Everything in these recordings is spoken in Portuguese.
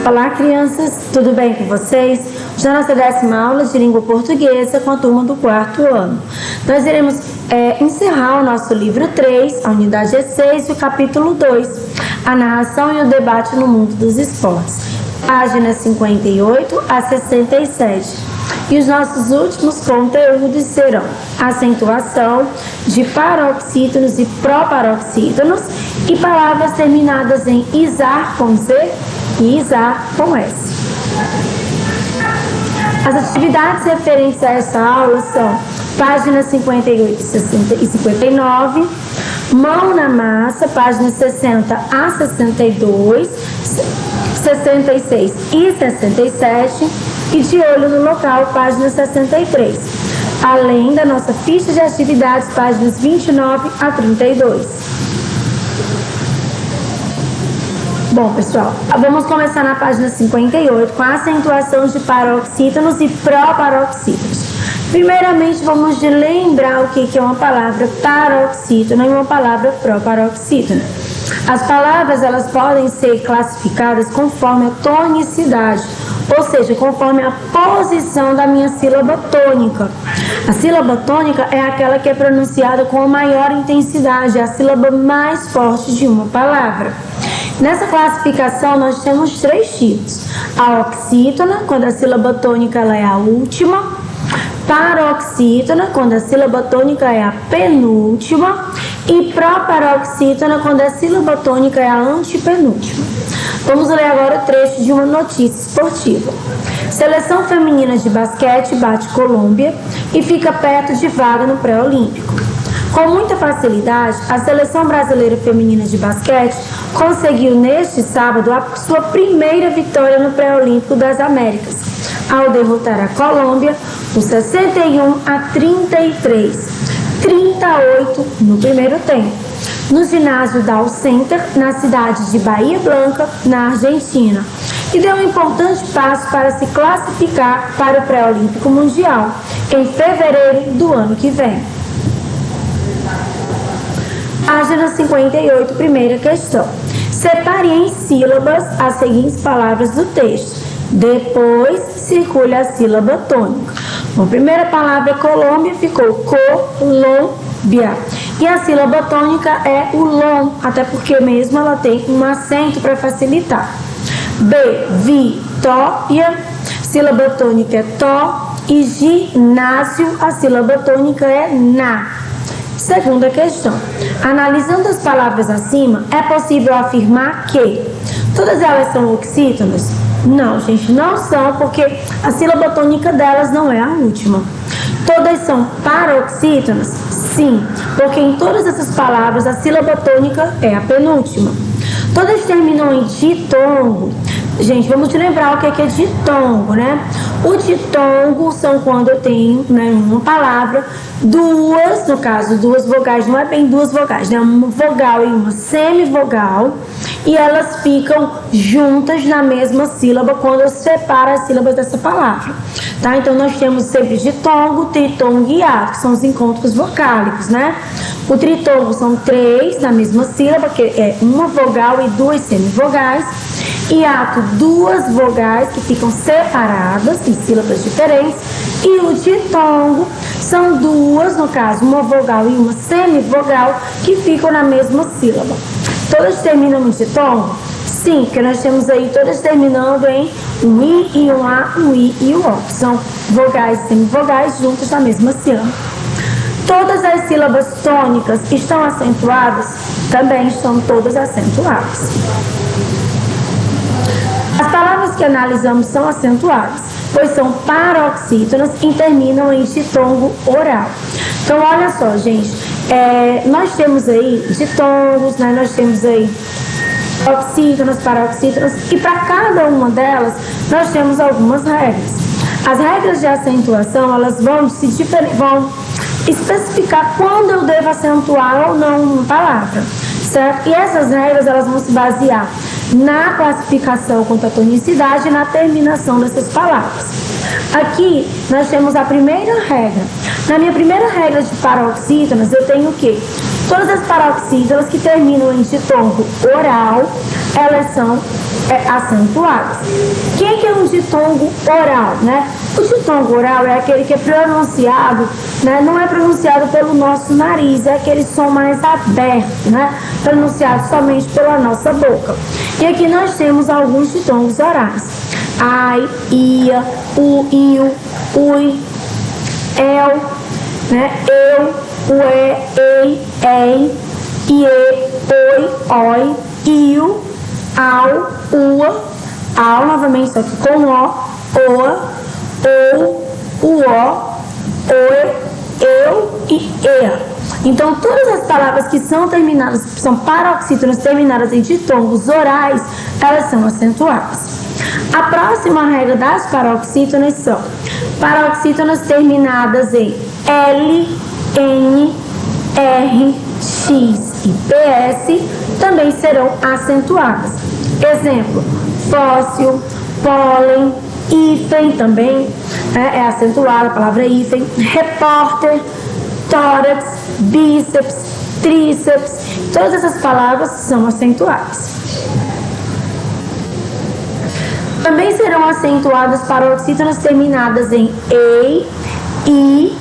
Olá, crianças, tudo bem com vocês? Já na nossa 10ª aula de língua portuguesa com a turma do 4º ano. Nós iremos encerrar o nosso livro 3, a unidade 6 e o capítulo 2, a narração e o debate no mundo dos esportes, páginas 58 a 67. E os nossos últimos conteúdos serão acentuação de paroxítonos e proparoxítonos e palavras terminadas em izar com Z e izar com S. As atividades referentes a essa aula são páginas 58 e 59, mão na massa, páginas 60 a 62, 66 e 67, e de olho no local, página 63, além da nossa ficha de atividades, páginas 29 a 32. Bom, pessoal, vamos começar na página 58 com a acentuação de paroxítonos e proparoxítonos. Primeiramente, vamos lembrar o que é uma palavra paroxítono e uma palavra proparoxítono. As palavras, elas podem ser classificadas conforme a tonicidade, ou seja, conforme a posição da minha sílaba tônica. A sílaba tônica é aquela que é pronunciada com a maior intensidade, é a sílaba mais forte de uma palavra. Nessa classificação, nós temos 3 tipos. A oxítona, quando a sílaba tônica ela é a última. Paroxítona, quando a sílaba tônica é a penúltima. E proparoxítona, quando a sílaba tônica é a antepenúltima. Vamos ler agora o trecho de uma notícia esportiva. Seleção feminina de basquete bate Colômbia e fica perto de vaga no pré-olímpico. Com muita facilidade, a seleção brasileira feminina de basquete conseguiu neste sábado a sua primeira vitória no pré-olímpico das Américas, ao derrotar a Colômbia por 61 a 33, 38 no primeiro tempo, no ginásio Dow Center, na cidade de Bahia Blanca, na Argentina, e deu um importante passo para se classificar para o pré-olímpico mundial, em fevereiro do ano que vem. Página 58, primeira questão. Separe em sílabas as seguintes palavras do texto. Depois, circule a sílaba tônica. A primeira palavra Colômbia ficou Colômbia. E a sílaba tônica é o LOM, até porque mesmo ela tem um acento para facilitar. B, Vitória, sílaba tônica é TO. E ginásio, a sílaba tônica é NA. Segunda questão. Analisando as palavras acima, é possível afirmar que todas elas são oxítonas? Não, gente, não são, porque a sílaba tônica delas não é a última. Todas são paroxítonas? Sim, porque em todas essas palavras a sílaba tônica é a penúltima. Todas terminam em ditongo. Gente, vamos te lembrar o que é ditongo, né? O ditongo são quando eu tenho, né, uma palavra, duas, no caso, duas vogais, não é bem duas vogais, né? Uma vogal e uma semivogal, e elas ficam juntas na mesma sílaba quando eu separo as sílabas dessa palavra, tá? Então, nós temos sempre ditongo, tritongo e ato, que são os encontros vocálicos, né? O tritongo são 3 na mesma sílaba, que é uma vogal e 2 semivogais. E ato, 2 vogais que ficam separadas em sílabas diferentes. E o ditongo são 2, no caso, uma vogal e uma semivogal que ficam na mesma sílaba. Todas terminam em ditongo? Sim, porque nós temos aí todas terminando em um I e um A, um I e um O. São vogais e semivogais juntas na mesma sílaba. Todas as sílabas tônicas estão acentuadas? Também estão todas acentuadas. As palavras que analisamos são acentuadas, pois são paroxítonas e terminam em ditongo oral. Então, olha só, gente, nós temos aí ditongos, né? Nós temos aí oxítonas, paroxítonas, e para cada uma delas nós temos algumas regras. As regras de acentuação, elas vão especificar quando eu devo acentuar ou não uma palavra, certo? E essas regras, elas vão se basear na classificação quanto à tonicidade e na terminação dessas palavras. Aqui, nós temos a primeira regra. Na minha primeira regra de paroxítonas, eu tenho o quê? Todas as paroxítonas que terminam em ditongo oral, elas são acentuadas. Quem que é um ditongo oral, né? O ditongo oral é aquele que é pronunciado, né? Não é pronunciado pelo nosso nariz, é aquele som mais aberto, né? Pronunciado somente pela nossa boca. E aqui nós temos alguns ditongos orais. Ai, ia, u, iu, ui, el, né? Eu, ué, ei, ei, ie, oi, oi, iu, au, ua, au, novamente só que com o, oa, ou, uó, oe, eu e ea. Então, todas as palavras que são terminadas, que são paroxítonas terminadas em ditongos orais, elas são acentuadas. A próxima regra das paroxítonas são paroxítonas terminadas em L, N, R, X e PS também serão acentuadas. Exemplo, fóssil, pólen, hífen também é acentuada, a palavra hífen, repórter, tórax, bíceps, tríceps, todas essas palavras são acentuadas. Também serão acentuadas paroxítonas terminadas em ei, i,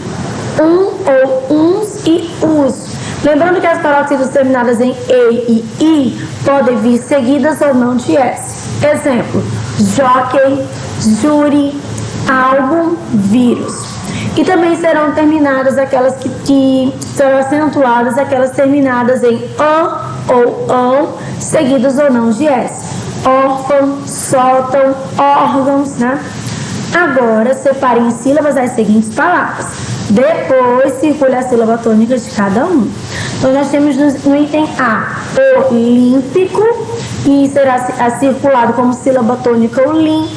ou uns e us. Lembrando que as paroxítonas terminadas em ei e i podem vir seguidas ou não de S. Exemplo, jockey, júri, álbum, vírus. E também serão terminadas aquelas que serão acentuadas, aquelas terminadas em an ou ão, seguidas ou não de S. Órfão, sótão, órgãos, né? Agora, separe em sílabas as seguintes palavras. Depois, circule a sílaba tônica de cada um. Então, nós temos no item A, olímpico, e será circulado como sílaba tônica o lim,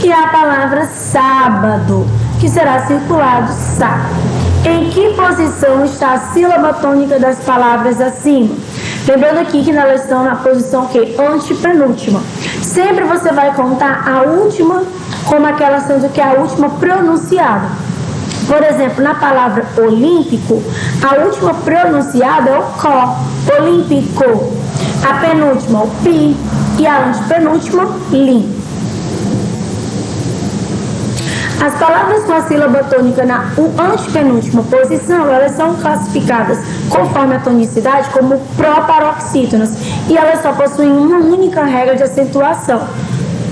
e a palavra sábado, que será circulado sá. Em que posição está a sílaba tônica das palavras acima? Lembrando aqui que elas estão na posição que? Antepenúltima. Sempre você vai contar a última como aquela sendo que é a última pronunciada. Por exemplo, na palavra olímpico, a última pronunciada é o có, olímpico. A penúltima, o pi, e a antepenúltima, lim. As palavras com a sílaba tônica na antepenúltima posição, elas são classificadas conforme a tonicidade como proparoxítonas e elas só possuem uma única regra de acentuação.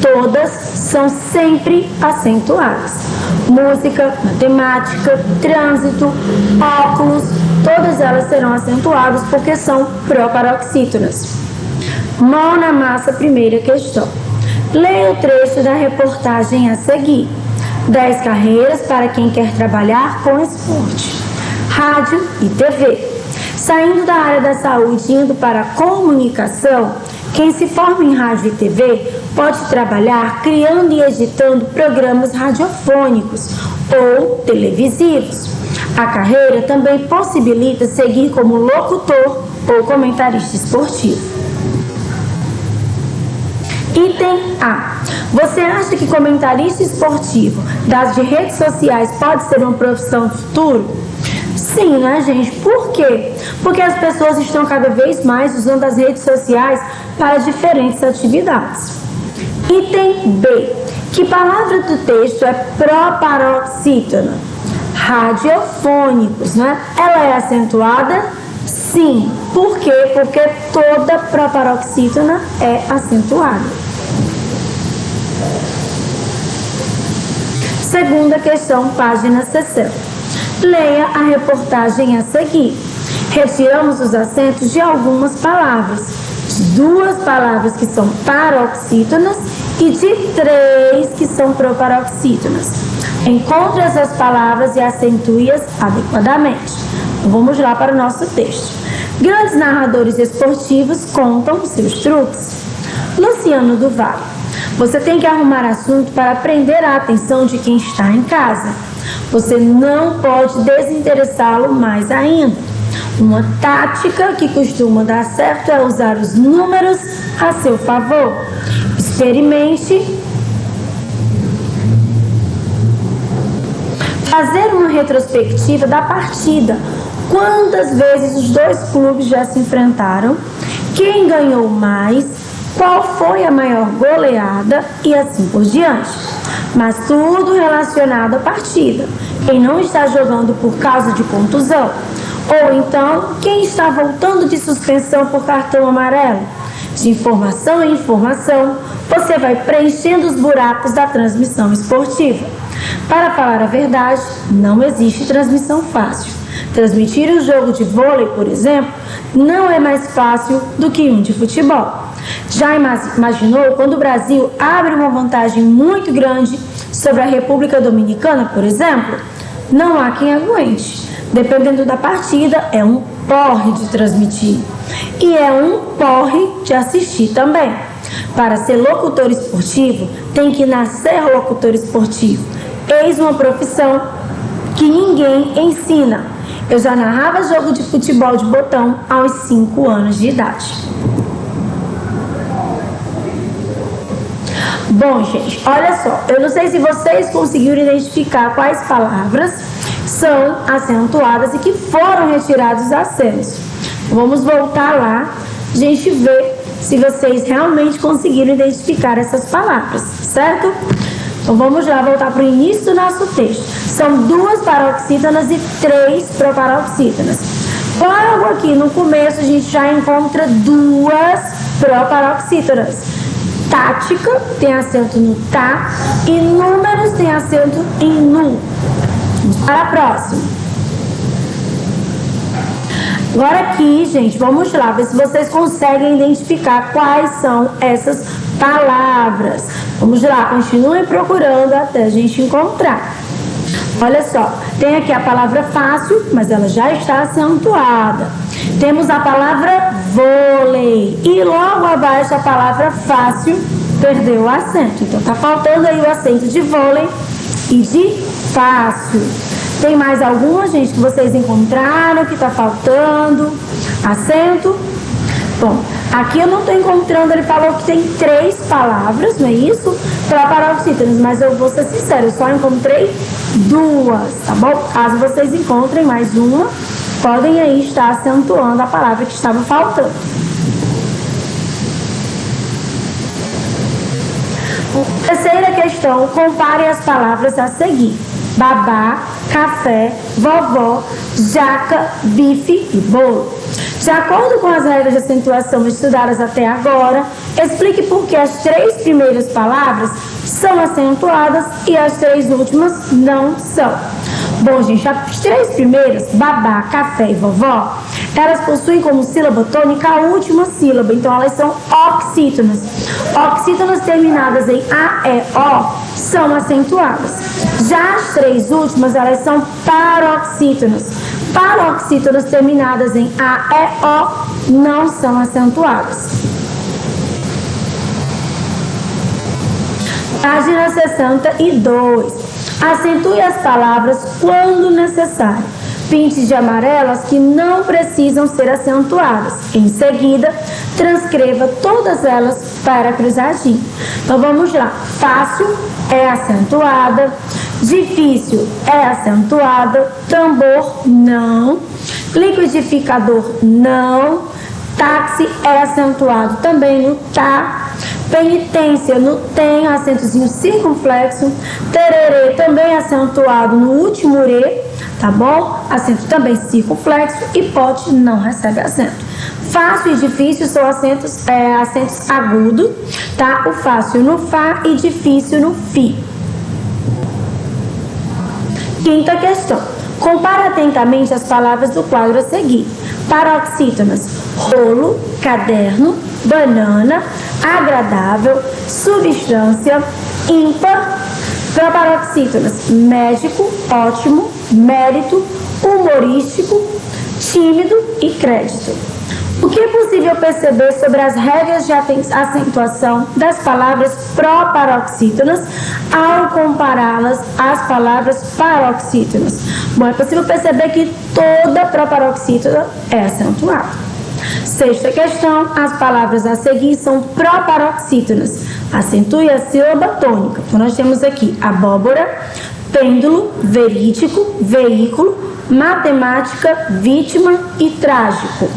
Todas são sempre acentuadas. Música, matemática, trânsito, óculos, todas elas serão acentuadas porque são proparoxítonas. Mão na massa, primeira questão. Leia o trecho da reportagem a seguir. 10 carreiras para quem quer trabalhar com esporte, rádio e TV. Saindo da área da saúde e indo para a comunicação, quem se forma em rádio e TV pode trabalhar criando e editando programas radiofônicos ou televisivos. A carreira também possibilita seguir como locutor ou comentarista esportivo. Item A. Você acha que comentarista esportivo das de redes sociais pode ser uma profissão do futuro? Sim, né, gente? Por quê? Porque as pessoas estão cada vez mais usando as redes sociais para diferentes atividades. Item B. Que palavra do texto é proparoxítona? Radiofônicos, né? Ela é acentuada? Sim. Por quê? Porque toda proparoxítona é acentuada. Segunda questão, página 60. Leia a reportagem a seguir. Retiramos os acentos de algumas palavras, de 2 palavras que são paroxítonas e de 3 que são proparoxítonas. Encontre essas palavras e acentue-as adequadamente. Então, vamos lá para o nosso texto. Grandes narradores esportivos contam seus truques. Luciano do Vale. Você tem que arrumar assunto para prender a atenção de quem está em casa. Você não pode desinteressá-lo mais ainda. Uma tática que costuma dar certo é usar os números a seu favor. Experimente fazer uma retrospectiva da partida. Quantas vezes os 2 clubes já se enfrentaram? Quem ganhou mais? qual foi a maior goleada e assim por diante. Mas tudo relacionado à partida. Quem não está jogando por causa de contusão, ou então quem está voltando de suspensão por cartão amarelo. De informação em informação, você vai preenchendo os buracos da transmissão esportiva. Para falar a verdade, não existe transmissão fácil. Transmitir um jogo de vôlei, por exemplo, não é mais fácil do que um de futebol. Já imaginou quando o Brasil abre uma vantagem muito grande sobre a República Dominicana, por exemplo? Não há quem aguente. Dependendo da partida, é um porre de transmitir. E é um porre de assistir também. Para ser locutor esportivo, tem que nascer locutor esportivo. Eis uma profissão que ninguém ensina. Eu já narrava jogo de futebol de botão aos 5 anos de idade. Bom, gente, olha só. Eu não sei se vocês conseguiram identificar quais palavras são acentuadas e que foram retirados os acentos. Vamos voltar lá, a gente ver se vocês realmente conseguiram identificar essas palavras, certo? Então vamos lá, voltar para o início do nosso texto. São 2 paroxítonas e 3 proparoxítonas. Logo aqui no começo a gente já encontra 2 proparoxítonas. Tática tem acento no tá e números tem acento em nu. Vamos para a próxima. Agora aqui, gente, vamos lá, ver se vocês conseguem identificar quais são essas palavras. Vamos lá, continuem procurando até a gente encontrar. Olha só, tem aqui a palavra fácil, mas ela já está acentuada. Temos a palavra vôlei e logo abaixo a palavra fácil perdeu o acento. Então tá faltando aí o acento de vôlei e de fácil. Tem mais alguma, gente, que vocês encontraram que tá faltando acento? Bom, aqui eu não estou encontrando, ele falou que tem 3 palavras, não é isso? Para paroxítonas, mas eu vou ser sincera, eu só encontrei 2, tá bom? Caso vocês encontrem mais uma, podem aí estar acentuando a palavra que estava faltando. Terceira questão, compare as palavras a seguir. Babá, café, vovó, jaca, bife e bolo. De acordo com as regras de acentuação estudadas até agora, explique por que as 3 primeiras palavras são acentuadas e as 3 últimas não são. Bom, gente, as 3 primeiras, babá, café e vovó, elas possuem como sílaba tônica a última sílaba, então elas são oxítonas. Oxítonas terminadas em A, E, O são acentuadas. Já as 3 últimas, elas são paroxítonas. Paroxítonas terminadas em A, E, O não são acentuadas. Página 62. Acentue as palavras quando necessário. Pinte de amarelo as que não precisam ser acentuadas. Em seguida, transcreva todas elas para cruzadinho. Então vamos lá. Fácil é acentuada. Difícil é acentuada. Tambor, não. Liquidificador, não. Táxi é acentuado também no tá. Penitência no tem, acentozinho circunflexo. Tererê também acentuado no último re, tá bom? Acento também circunflexo. E pote não recebe acento. Fácil e difícil são acentos agudos, tá? O fácil no fá e difícil no fi. Quinta questão. Compare atentamente as palavras do quadro a seguir. Paroxítonas: rolo, caderno, banana, agradável, substância, ímpar. Proparoxítonas: médico, ótimo, mérito, humorístico, tímido e crédito. O que é possível perceber sobre as regras de acentuação das palavras proparoxítonas ao compará-las às palavras paroxítonas? Bom, é possível perceber que toda proparoxítona é acentuada. Sexta questão, as palavras a seguir são proparoxítonas. Acentue a sílaba tônica. Então, nós temos aqui abóbora, pêndulo, verídico, veículo, matemática, vítima e trágico.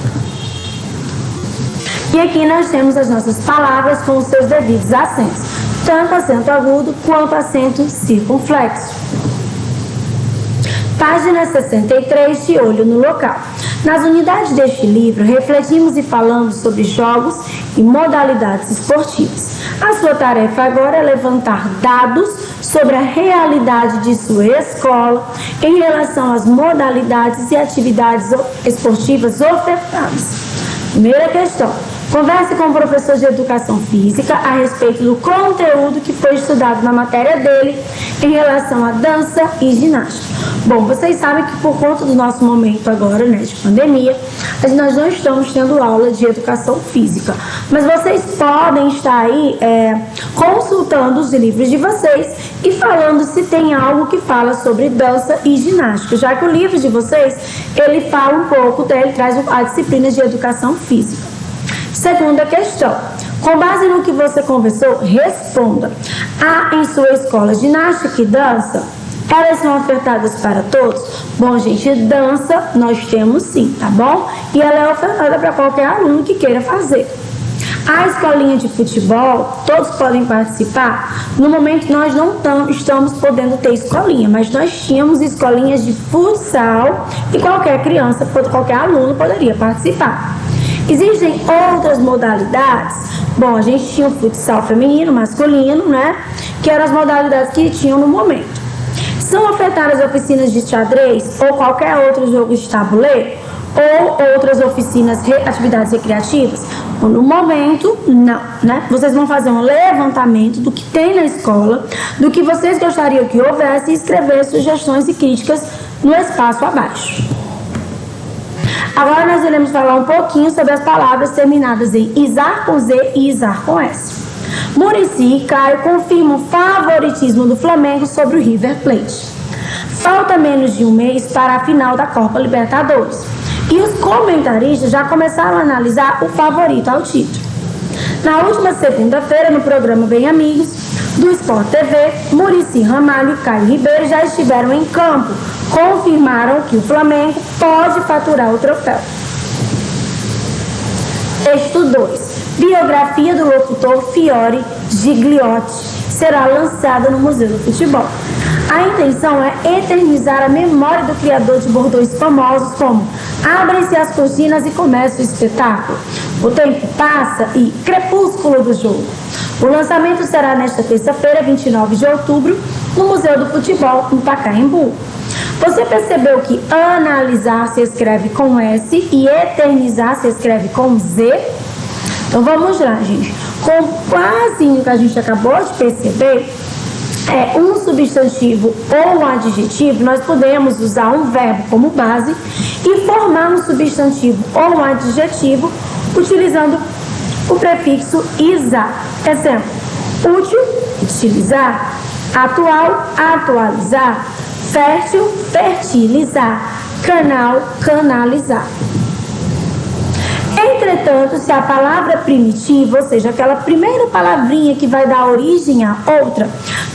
E aqui nós temos as nossas palavras com os seus devidos acentos, tanto acento agudo quanto acento circunflexo. Página 63, de olho no local. Nas unidades deste livro, refletimos e falamos sobre jogos e modalidades esportivas. A sua tarefa agora é levantar dados sobre a realidade de sua escola em relação às modalidades e atividades esportivas ofertadas. Primeira questão. Converse com o professor de educação física a respeito do conteúdo que foi estudado na matéria dele em relação à dança e ginástica. Bom, vocês sabem que por conta do nosso momento agora, né, de pandemia, nós não estamos tendo aula de educação física, mas vocês podem estar aí consultando os livros de vocês e falando se tem algo que fala sobre dança e ginástica, já que o livro de vocês, ele fala um pouco, ele traz a disciplina de educação física. Segunda questão. Com base no que você conversou, responda. Há em sua escola ginástica e dança? Elas são ofertadas para todos? Bom, gente, dança nós temos sim, tá bom? E ela é ofertada para qualquer aluno que queira fazer. A escolinha de futebol, todos podem participar? No momento nós não estamos podendo ter escolinha, mas nós tínhamos escolinhas de futsal e qualquer criança, qualquer aluno poderia participar. Existem outras modalidades? Bom, a gente tinha o futsal feminino, masculino, né? Que eram as modalidades que tinham no momento. São ofertadas oficinas de xadrez ou qualquer outro jogo de tabuleiro? Ou outras oficinas, atividades recreativas? Bom, no momento, não, né? Vocês vão fazer um levantamento do que tem na escola, do que vocês gostariam que houvesse e escrever sugestões e críticas no espaço abaixo. Agora nós iremos falar um pouquinho sobre as palavras terminadas em izar com Z e izar com S. Muricy e Caio confirmam o favoritismo do Flamengo sobre o River Plate. Falta menos de um mês para a final da Copa Libertadores. E os comentaristas já começaram a analisar o favorito ao título. Na última segunda-feira, no programa Bem Amigos, do Sport TV, Muricy Ramalho e Caio Ribeiro já estiveram em campo. Confirmaram que o Flamengo pode faturar o troféu. Texto 2. Biografia do locutor Fiore Gigliotti será lançada no Museu do Futebol. A intenção é eternizar a memória do criador de bordões famosos como Abrem-se as cortinas e começa o espetáculo, O tempo passa e Crepúsculo do jogo. O lançamento será nesta terça-feira, 29 de outubro, no Museu do Futebol, em Pacaembu. Você percebeu que analisar se escreve com S e eternizar se escreve com Z? Então vamos lá, gente. Com quase o que a gente acabou de perceber, um substantivo ou um adjetivo, nós podemos usar um verbo como base e formar um substantivo ou um adjetivo utilizando o prefixo izar. Exemplo: útil, utilizar; atual, atualizar; fértil, fertilizar; canal, canalizar. Entretanto, se a palavra primitiva, ou seja, aquela primeira palavrinha que vai dar origem a outra,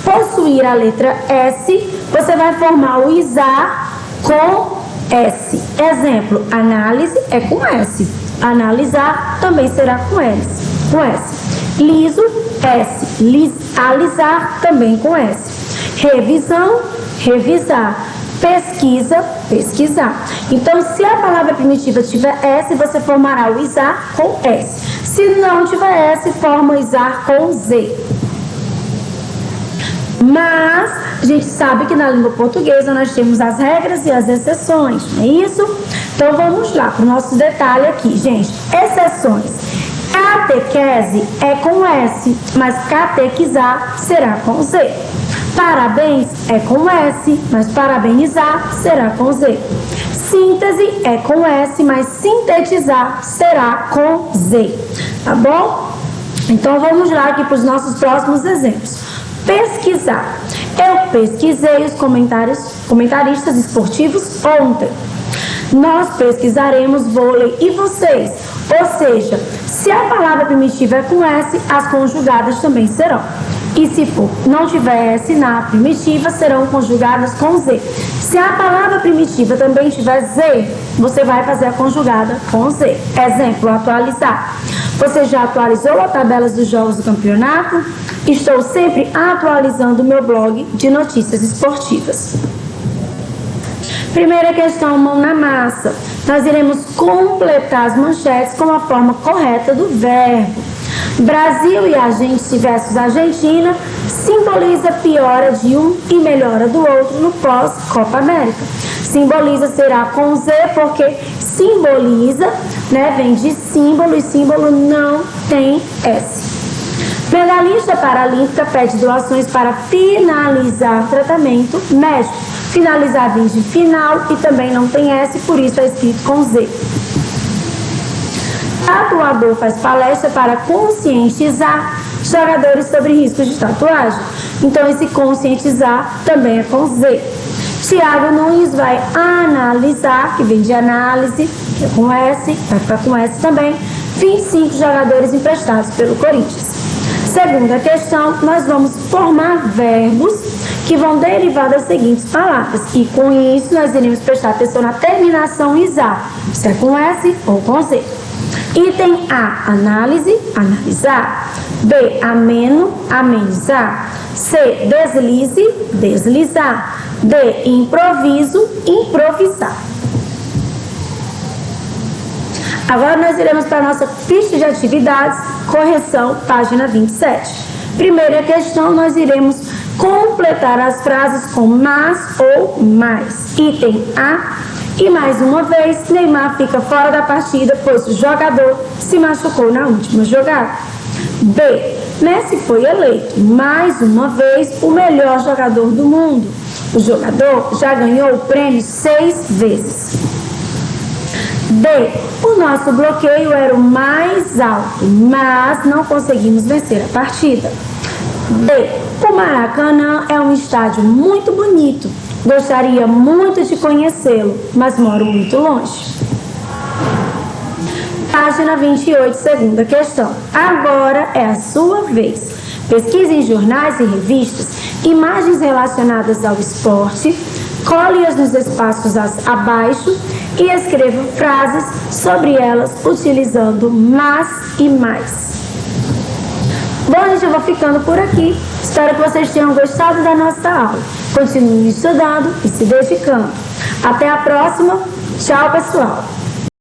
possuir a letra S, você vai formar o izar com S. Exemplo: análise é com S. Analisar também será com S. Liso, S. Alisar também com S. Revisão, revisar. Pesquisa, pesquisar. Então, se a palavra primitiva tiver S, você formará o izar com S. Se não tiver S, forma o izar com Z. Mas a gente sabe que na língua portuguesa nós temos as regras e as exceções, não é isso? Então vamos lá para o nosso detalhe aqui, gente. Exceções. Catequese é com S, mas catequizar será com Z. Parabéns é com S, mas parabenizar será com Z. Síntese é com S, mas sintetizar será com Z. Tá bom? Então vamos lá aqui para os nossos próximos exemplos. Pesquisar. Eu pesquisei os comentaristas esportivos ontem. Nós pesquisaremos vôlei e vocês. Ou seja, se a palavra primitiva é com S, as conjugadas também serão. E se não tiver S na primitiva, serão conjugadas com Z. Se a palavra primitiva também tiver Z, você vai fazer a conjugada com Z. Exemplo, atualizar. Você já atualizou as tabelas dos jogos do campeonato? Estou sempre atualizando o meu blog de notícias esportivas. Primeira questão, mão na massa. Nós iremos completar as manchetes com a forma correta do verbo. Brasil e Argentina versus Argentina simboliza piora de um e melhora do outro no pós-Copa América. Simboliza será com Z porque simboliza, vem de símbolo e símbolo não tem S. Medalhista paralímpica pede doações para finalizar tratamento médico. Finalizar vem de final e também não tem S, por isso é escrito com Z. Tatuador faz palestra para conscientizar jogadores sobre riscos de tatuagem. Então, esse conscientizar também é com Z. Tiago Nunes vai analisar, que vem de análise, que é com S, vai ficar com S também, 25 jogadores emprestados pelo Corinthians. Segunda questão, nós vamos formar verbos que vão derivar das seguintes palavras. E com isso, nós iremos prestar atenção na terminação isar, se é com S ou com Z. Item A, análise, analisar. B, ameno, amenizar. C, deslize, deslizar. D, improviso, improvisar. Agora nós iremos para a nossa ficha de atividades, correção, página 27. Primeira questão, nós iremos completar as frases com mas ou mais. Item A, e mais uma vez, Neymar fica fora da partida, pois o jogador se machucou na última jogada. B, Messi foi eleito mais uma vez o melhor jogador do mundo. O jogador já ganhou o prêmio 6 vezes. D, o nosso bloqueio era o mais alto, mas não conseguimos vencer a partida. D, o Maracanã é um estádio muito bonito. Gostaria muito de conhecê-lo, mas moro muito longe. Página 28, segunda questão. Agora é a sua vez. Pesquise em jornais e revistas imagens relacionadas ao esporte, cole-as nos espaços abaixo e escreva frases sobre elas utilizando mas e mais. Bom, gente, eu vou ficando por aqui. Espero que vocês tenham gostado da nossa aula. Continue estudando e se dedicando. Até a próxima. Tchau, pessoal.